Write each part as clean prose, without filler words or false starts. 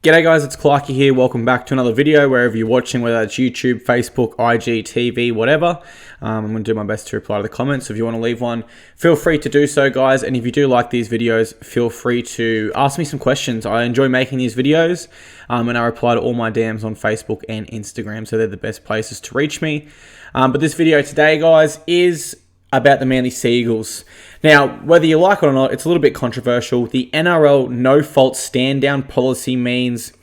G'day guys, it's Clarky here. Welcome back to another video wherever you're watching, whether it's YouTube, Facebook, IG, TV, whatever. I'm going to do my best to reply to the comments. So if you want to leave one, feel free to do so, guys. And if you do like these videos, feel free to ask me some questions. I enjoy making these videos and I reply to all my DMs on Facebook and Instagram. So they're the best places to reach me. But this video today, guys, is about the Manly Sea Eagles. Now, whether you like it or not, it's a little bit controversial. The NRL no-fault stand-down policy means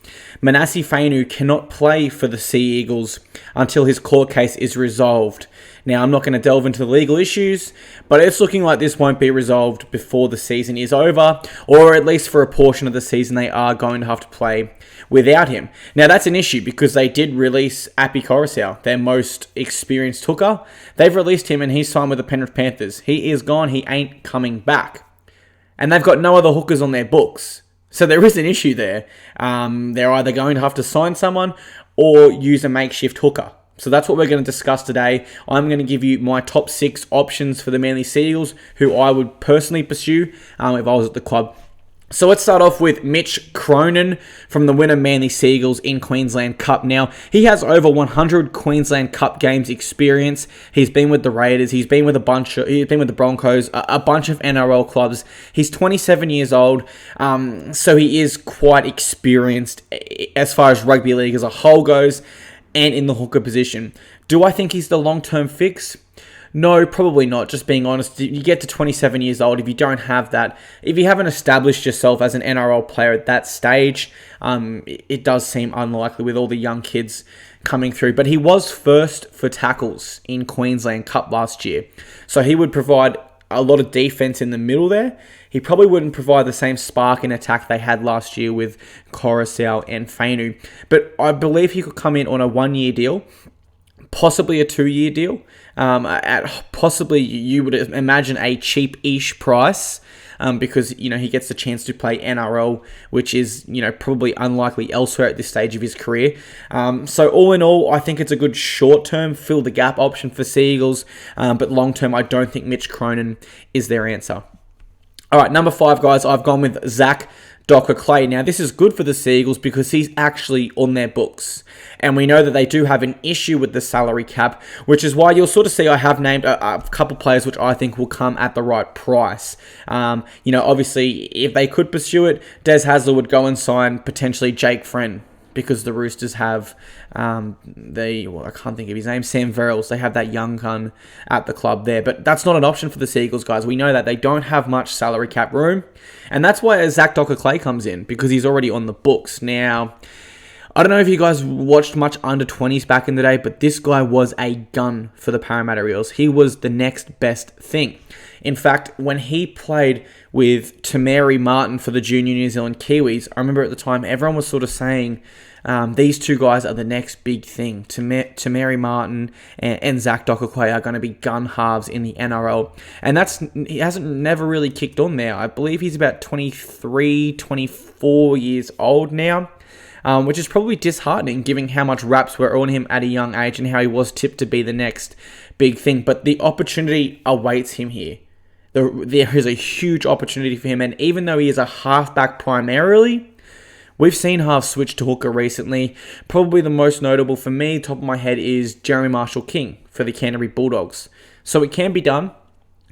Manase Fainu cannot play for the Sea Eagles until his court case is resolved. Now, I'm not going to delve into the legal issues, but it's looking like this won't be resolved before the season is over, or at least for a portion of the season they are going to have to play without him. Now, that's an issue because they did release Api Koroisau, their most experienced hooker. They've released him and he's signed with the Penrith Panthers. He is gone. He ain't coming back. And they've got no other hookers on their books. So there is an issue there. They're either going to have to sign someone or use a makeshift hooker. So that's what we're going to discuss today. I'm going to give you my top 6 options for the Manly Sea Eagles, who I would personally pursue if I was at the club. So let's start off with Mitch Cronin from the winner Manly Sea Eagles in Queensland Cup. Now, he has over 100 Queensland Cup games experience. He's been with the Raiders. He's been with the Broncos, a bunch of NRL clubs. He's 27 years old, so he is quite experienced as far as rugby league as a whole goes and in the hooker position. Do I think he's the long-term fix? No, probably not. Just being honest, you get to 27 years old, if you don't have that, if you haven't established yourself as an NRL player at that stage, it does seem unlikely with all the young kids coming through. But he was first for tackles in Queensland Cup last year. So he would provide a lot of defense in the middle there. He probably wouldn't provide the same spark in attack they had last year with Koroisau and Fainu. But I believe he could come in on a 1-year deal, possibly a 2-year deal, at possibly you would imagine a cheap-ish price, because he gets the chance to play NRL, which is probably unlikely elsewhere at this stage of his career. So all in all, I think it's a good short-term fill the gap option for Sea Eagles, but long-term, I don't think Mitch Cronin is their answer. All right, number 5, guys, I've gone with Zack. Clay. Now, this is good for the Sea Eagles because he's actually on their books. And we know that they do have an issue with the salary cap, which is why you'll sort of see I have named a couple players which I think will come at the right price. Obviously, if they could pursue it, Des Hasler would go and sign potentially Jake Friend, because the Roosters have I can't think of his name, Sam Verrills. They have that young gun at the club there. But that's not an option for the Sea Eagles, guys. We know that they don't have much salary cap room. And that's why Zack Clay comes in, because he's already on the books. Now, I don't know if you guys watched much under-20s back in the day, but this guy was a gun for the Parramatta Eels. He was the next best thing. In fact, when he played with Tamari Martin for the Junior New Zealand Kiwis, I remember at the time everyone was sort of saying these two guys are the next big thing. Tamari Martin and Zack Clay are going to be gun halves in the NRL. And he hasn't never really kicked on there. I believe he's about 23, 24 years old now. Which is probably disheartening given how much raps were on him at a young age and how he was tipped to be the next big thing. But the opportunity awaits him here. There is a huge opportunity for him, and even though he is a halfback primarily, we've seen half switch to hooker recently. Probably the most notable for me, top of my head, is Jeremy Marshall-King for the Canterbury Bulldogs. So it can be done.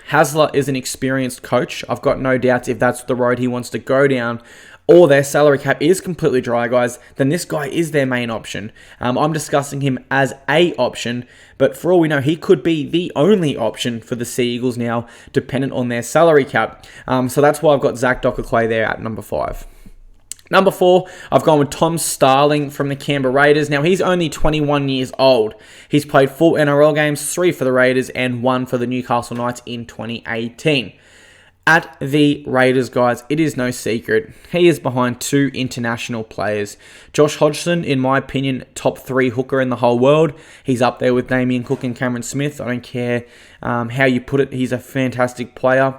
Hasler is an experienced coach. I've got no doubts if that's the road he wants to go down, or their salary cap is completely dry, guys, then this guy is their main option. I'm discussing him as a option, but for all we know, he could be the only option for the Sea Eagles now, dependent on their salary cap. So that's why I've got Zack Clay there at number 5. Number 4, I've gone with Tom Starling from the Canberra Raiders. Now, he's only 21 years old. He's played 4 NRL games, 3 for the Raiders and 1 for the Newcastle Knights in 2018. At the Raiders, guys, it is no secret, he is behind 2 international players. Josh Hodgson, in my opinion, top 3 hooker in the whole world. He's up there with Damien Cook and Cameron Smith. I don't care how you put it. He's a fantastic player.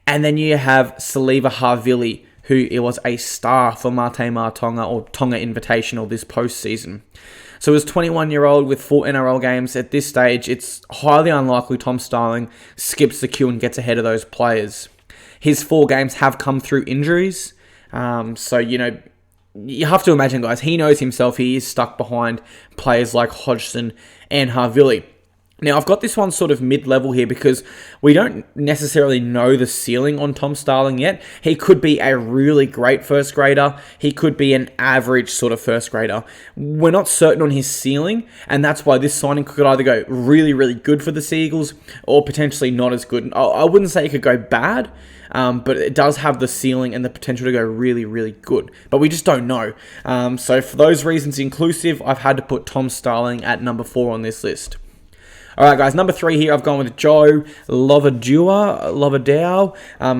And then you have Saliva Havili, who was a star for Mate Tonga or Tonga Invitational this postseason. So as 21-year-old with 4 NRL games at this stage, it's highly unlikely Tom Starling skips the queue and gets ahead of those players. His 4 games have come through injuries. So, you have to imagine, guys, he knows himself he is stuck behind players like Hodgson and Havili. Now, I've got this one sort of mid-level here because we don't necessarily know the ceiling on Tom Starling yet. He could be a really great first grader. He could be an average sort of first grader. We're not certain on his ceiling, and that's why this signing could either go really, really good for the Seagulls or potentially not as good. I wouldn't say it could go bad, but it does have the ceiling and the potential to go really, really good. But we just don't know. So for those reasons inclusive, I've had to put Tom Starling at number 4 on this list. Alright guys, number 3 here, I've gone with Joe Lovadao.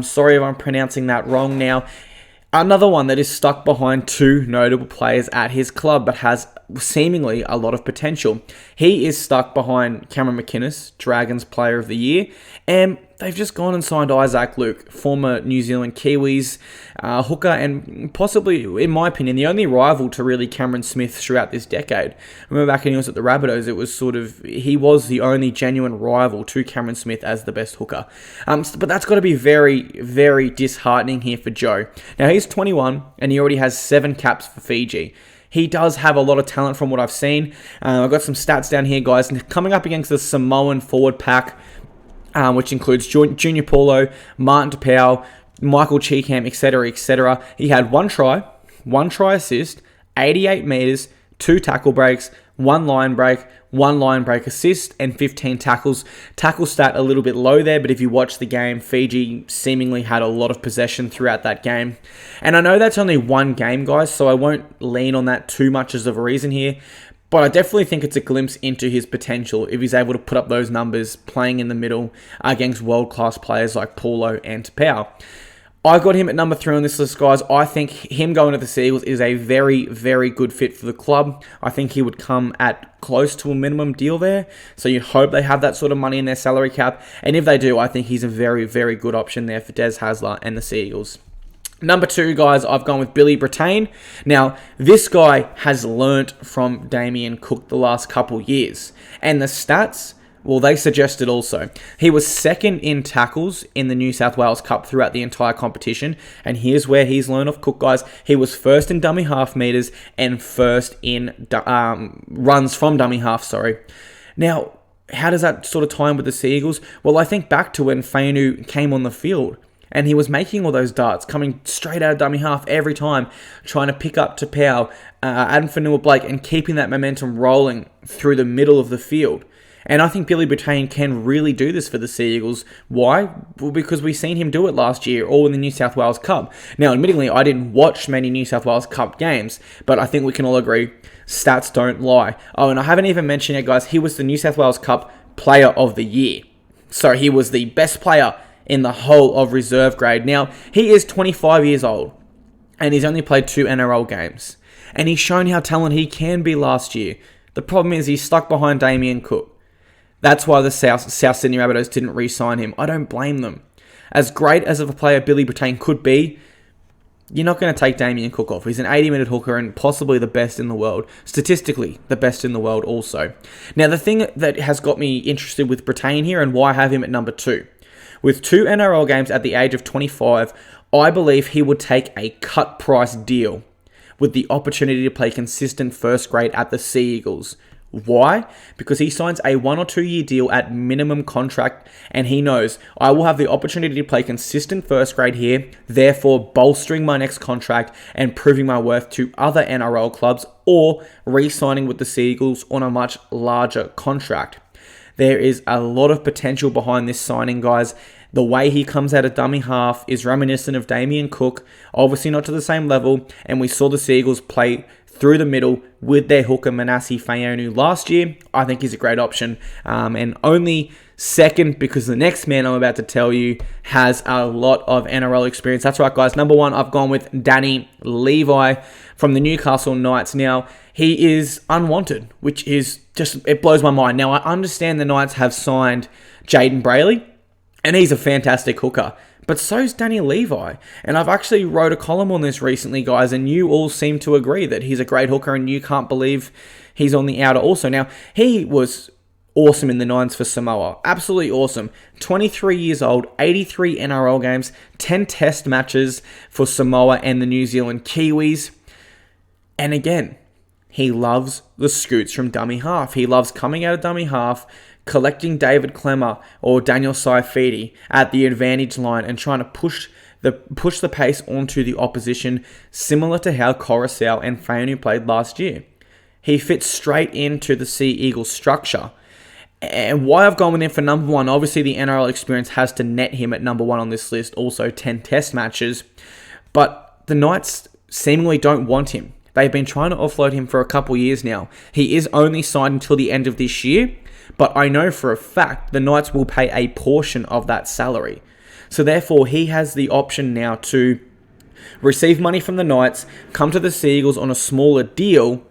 Sorry if I'm pronouncing that wrong now. Another one that is stuck behind 2 notable players at his club, but has seemingly a lot of potential. He is stuck behind Cameron McInnes, Dragons Player of the Year, and they've just gone and signed Isaac Luke, former New Zealand Kiwis hooker, and possibly, in my opinion, the only rival to really Cameron Smith throughout this decade. I remember back when he was at the Rabbitohs, it was he was the only genuine rival to Cameron Smith as the best hooker. But that's got to be very, very disheartening here for Joe. Now, he's 21, and he already has 7 caps for Fiji. He does have a lot of talent from what I've seen. I've got some stats down here, guys. Coming up against the Samoan forward pack, which includes Junior Paulo, Martin Tapau, Michael Cheekham, etc., etc. He had 1 try assist, 88 metres, 2 tackle breaks, 1 line break assist, and 15 tackles. Tackle stat a little bit low there, but if you watch the game, Fiji seemingly had a lot of possession throughout that game. And I know that's only 1 game, guys, so I won't lean on that too much as of a reason here. But I definitely think it's a glimpse into his potential if he's able to put up those numbers playing in the middle against world-class players like Paulo and Tapau. I got him at number 3 on this list, guys. I think him going to the Seagulls is a very, very good fit for the club. I think he would come at close to a minimum deal there. So you hope they have that sort of money in their salary cap. And if they do, I think he's a very, very good option there for Des Hasler and the Seagulls. Number 2, guys, I've gone with Billy Brittain. Now, this guy has learnt from Damien Cook the last couple years. And the stats, well, they suggest it also. He was 2nd in tackles in the New South Wales Cup throughout the entire competition. And here's where he's learned off Cook, guys. He was 1st in dummy half meters and 1st in runs from dummy half, Now, how does that sort of tie in with the Seagulls? Well, I think back to when Fainu came on the field. And he was making all those darts, coming straight out of dummy half every time, trying to pick up Tapau, Adam Fanua-Blake, and keeping that momentum rolling through the middle of the field. And I think Billy Brittain can really do this for the Seagulls. Why? Well, because we've seen him do it last year, all in the New South Wales Cup. Now, admittingly, I didn't watch many New South Wales Cup games, but I think we can all agree, stats don't lie. Oh, and I haven't even mentioned it, guys, he was the New South Wales Cup Player of the Year. So he was the best player in the whole of reserve grade. Now, he is 25 years old, and he's only played 2 NRL games. And he's shown how talented he can be last year. The problem is he's stuck behind Damien Cook. That's why the South Sydney Rabbitohs didn't re-sign him. I don't blame them. As great as of a player Billy Brittain could be, you're not going to take Damien Cook off. He's an 80-minute hooker and possibly the best in the world. Statistically, the best in the world also. Now, the thing that has got me interested with Brittain here and why I have him at number 2. With 2 NRL games at the age of 25, I believe he would take a cut price deal with the opportunity to play consistent first grade at the Seagulls. Why? Because he signs a 1 or 2 year deal at minimum contract, and he knows I will have the opportunity to play consistent first grade here, therefore bolstering my next contract and proving my worth to other NRL clubs or re-signing with the Seagulls on a much larger contract. There is a lot of potential behind this signing, guys. The way he comes out of dummy half is reminiscent of Damien Cook, obviously not to the same level, and we saw the Seagulls play through the middle with their hooker Manase Fayonu last year. I think he's a great option, and only second because the next man I'm about to tell you has a lot of NRL experience. That's right, guys. Number 1, I've gone with Danny Levi from the Newcastle Knights. Now, he is unwanted, which is just, it blows my mind. Now, I understand the Knights have signed Jaden Brayley, and he's a fantastic hooker. But so's Danny Levi. And I've actually wrote a column on this recently, guys, and you all seem to agree that he's a great hooker and you can't believe he's on the outer also. Now, he was awesome in the Nines for Samoa. Absolutely awesome. 23 years old, 83 NRL games, 10 test matches for Samoa and the New Zealand Kiwis. And again, he loves the scoots from dummy half. He loves coming out of dummy half, collecting David Klemmer or Daniel Saifidi at the advantage line and trying to push the pace onto the opposition, similar to how Coruscant and Fainu played last year. He fits straight into the Sea Eagles structure. And why I've gone with him for number one, obviously the NRL experience has to net him at number one on this list, also 10 test matches. But the Knights seemingly don't want him. They've been trying to offload him for a couple years now. He is only signed until the end of this year, but I know for a fact the Knights will pay a portion of that salary. So therefore, he has the option now to receive money from the Knights, come to the Sea Eagles on a smaller deal,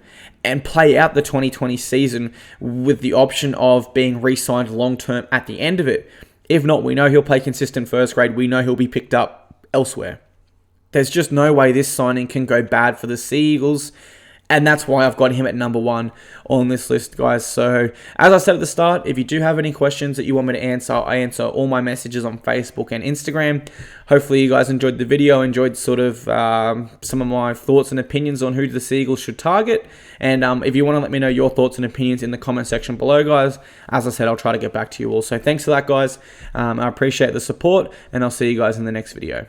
and play out the 2020 season with the option of being re-signed long-term at the end of it. If not, we know he'll play consistent first grade. We know he'll be picked up elsewhere. There's just no way this signing can go bad for the Sea Eagles. And that's why I've got him at number one on this list, guys. So, as I said at the start, if you do have any questions that you want me to answer, I answer all my messages on Facebook and Instagram. Hopefully, you guys enjoyed the video, enjoyed sort of some of my thoughts and opinions on who the Sea Eagles should target. And if you want to let me know your thoughts and opinions in the comment section below, guys, as I said, I'll try to get back to you all. So, thanks for that, guys. I appreciate the support, and I'll see you guys in the next video.